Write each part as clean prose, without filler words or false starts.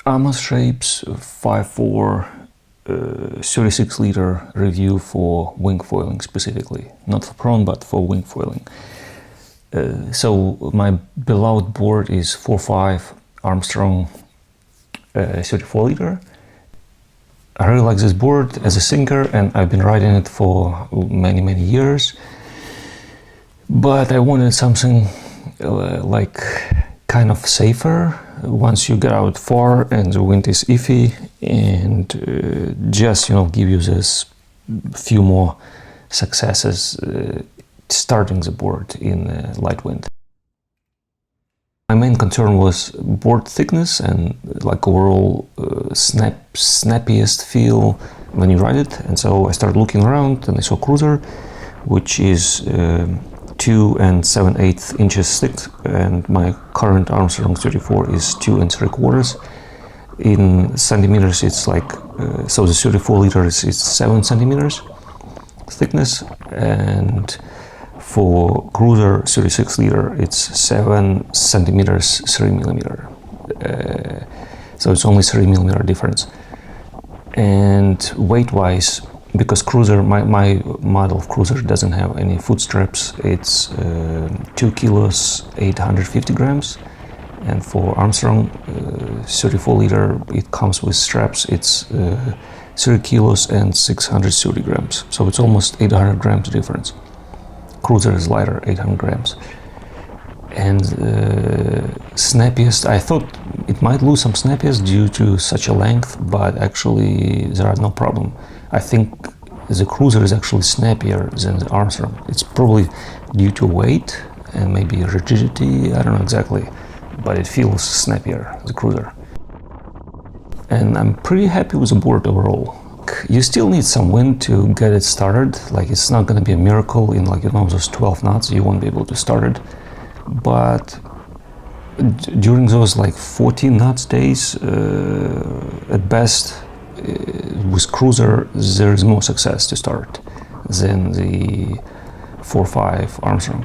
Amos Shapes 5.4 36-liter review for wing foiling specifically. Not for prone, but for wing foiling. So my beloved board is 4.5 Armstrong 34-liter. I really like this board as a sinker, and I've been riding it for many years. But I wanted something like kind of safer once you get out far and the wind is iffy, and just give you this few more successes starting the board in light wind. My main concern was board thickness and like overall snappiest feel when you ride it, and so I started looking around and I saw KrUzer, which is 2 7/8 inches thick, and my current Armstrong 34 is 2 3/4. In centimeters it's like, so the 34 liters is 7 centimeters thickness, and for KrUzer 36-liter it's 7 centimeters 3 millimeter. So it's only 3 millimeter difference. And weight-wise, because KrUzer, my model of KrUzer doesn't have any foot straps, it's 2 kilos 850 grams. And for Armstrong 34-liter, it comes with straps, it's 3 kilos and 630 grams. So it's almost 800 grams difference. KrUzer is lighter, 800 grams. And snappiest, I thought it might lose some snappiest due to such a length, but actually there are no problem. I think the KrUzer is actually snappier than the Armstrong. It's probably due to weight and maybe rigidity, I don't know exactly, but it feels snappier, the KrUzer. And I'm pretty happy with the board overall. You still need some wind to get it started. Like, it's not going to be a miracle in like those 12 knots, you won't be able to start it. But during those like 14 knots days, at best, with KrUzer there is more success to start than the 4.5 Armstrong.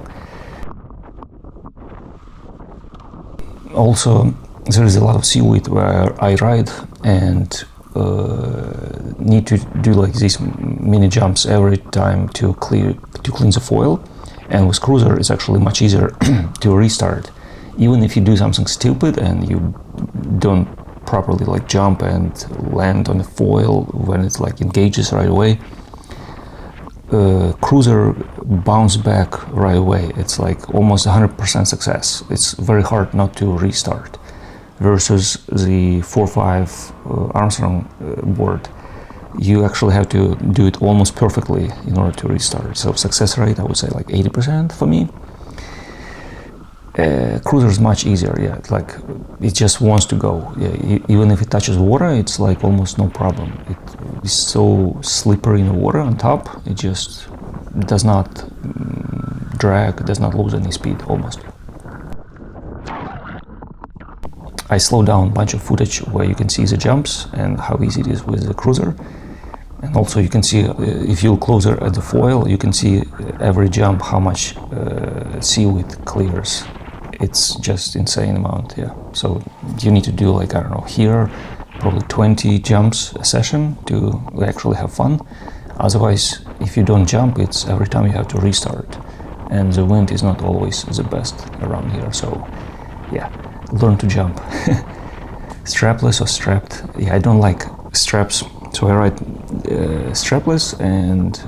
Also, there is a lot of seaweed where I ride and need to do like these mini jumps every time to clean the foil, and with KrUzer it's actually much easier to restart. Even if you do something stupid and you don't properly like jump and land on the foil when it like engages right away, KrUzer bounce back right away. It's like almost 100% success. It's very hard not to restart. Versus the 4.5 Armstrong board, you actually have to do it almost perfectly in order to restart. So success rate, I would say like 80% for me. KrUzer is much easier, yeah. Like, it just wants to go. Yeah, even if it touches water, it's like almost no problem. It is so slippery in the water on top, it just does not drag, does not lose any speed almost. I slowed down a bunch of footage where you can see the jumps and how easy it is with the KrUzer. And also you can see, if you look closer at the foil, you can see every jump how much seaweed clears. It's just insane amount, yeah. So you need to do like, I don't know, here, probably 20 jumps a session to actually have fun. Otherwise, if you don't jump, it's every time you have to restart. And the wind is not always the best around here, so yeah. Learn to jump. Strapless or strapped? Yeah, I don't like straps, so I ride strapless, and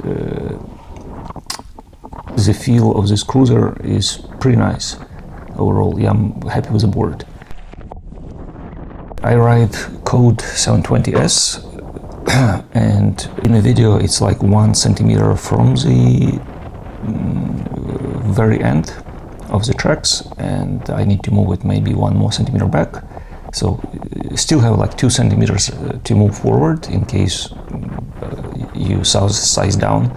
the feel of this KrUzer is pretty nice overall. Yeah, I'm happy with the board. I ride Code 720S, and in the video it's like 1 centimeter from the very end of the tracks, and I need to move it maybe 1 more centimeter back, so still have like 2 centimeters to move forward in case you size down.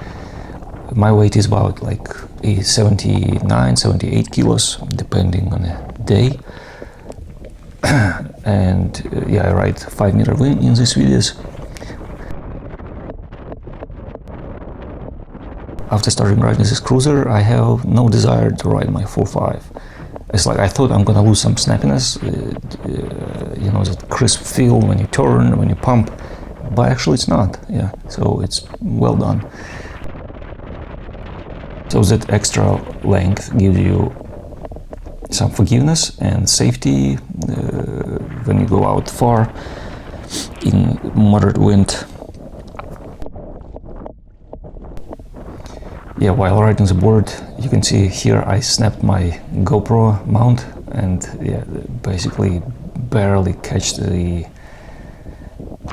My weight is about like 79, 78 kilos depending on the day. And yeah, I ride 5-meter wind in these videos. After starting riding this KrUzer, I have no desire to ride my 4.5. It's like I thought I'm gonna lose some snappiness, you know, that crisp feel when you turn, when you pump, but actually it's not, yeah, so it's well done. So that extra length gives you some forgiveness and safety when you go out far in moderate wind. Yeah, while riding the board, you can see here I snapped my GoPro mount and yeah, basically barely catch the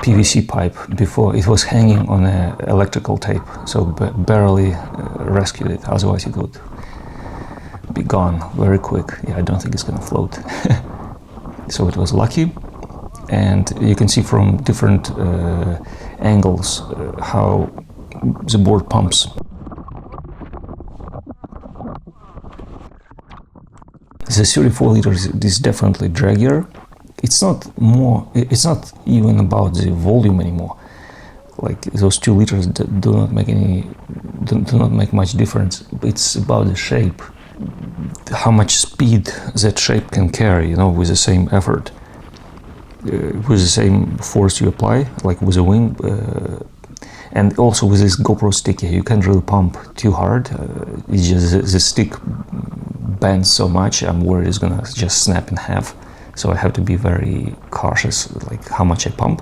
PVC pipe before it was hanging on an electrical tape, so barely rescued it, otherwise it would be gone very quick. Yeah, I don't think it's gonna float. So it was lucky, and you can see from different angles how the board pumps. The 34 liters is definitely draggier. It's not even about the volume anymore. Like those 2 liters do not make much difference. It's about the shape, how much speed that shape can carry, you know, with the same effort, with the same force you apply, like with a wing. And also with this GoPro stick, you can't really pump too hard. It's just the stick bends so much, I'm worried it's gonna just snap in half. So I have to be very cautious, like how much I pump.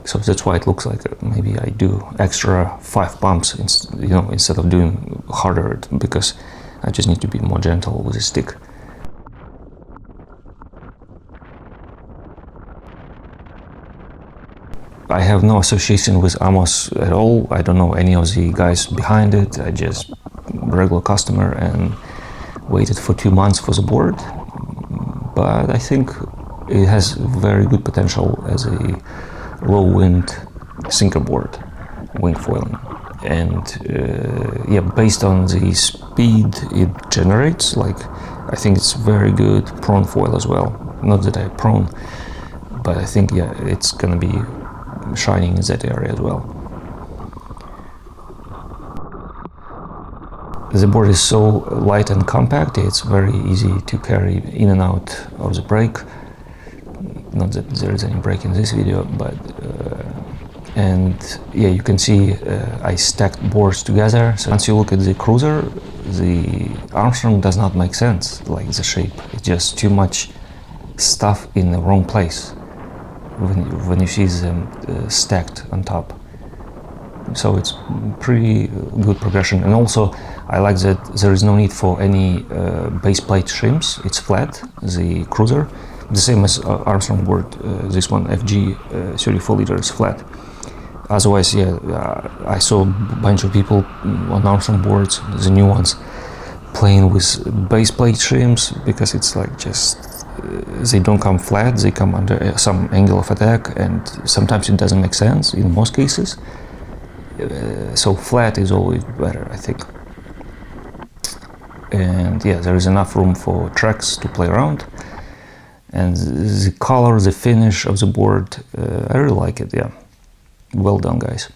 So that's why it looks like maybe I do extra 5 pumps, you know, instead of doing harder, because I just need to be more gentle with the stick. I have no association with Amos at all. I don't know any of the guys behind it. I just regular customer and waited for 2 months for the board. But I think it has very good potential as a low wind sinker board, wing foiling. And yeah, based on the speed it generates, like I think it's very good prone foil as well. Not that I'm prone, but I think yeah, it's gonna be shining in that area as well. The board is so light and compact, it's very easy to carry in and out of the brake. Not that there is any brake in this video, but and yeah, you can see I stacked boards together. So once you look at the KrUzer, the Armstrong does not make sense, like the shape. It's just too much stuff in the wrong place when you see them stacked on top. So it's pretty good progression, and also I like that there is no need for any base plate shims. It's flat, the KrUzer, the same as Armstrong board. This one FG 34 liter is flat. Otherwise, yeah, I saw a bunch of people on Armstrong boards, the new ones, playing with base plate shims, because it's like just they don't come flat, they come under some angle of attack, and sometimes it doesn't make sense in most cases. So flat is always better, I think. And yeah, there is enough room for tracks to play around. And the color, the finish of the board, I really like it, yeah. Well done, guys.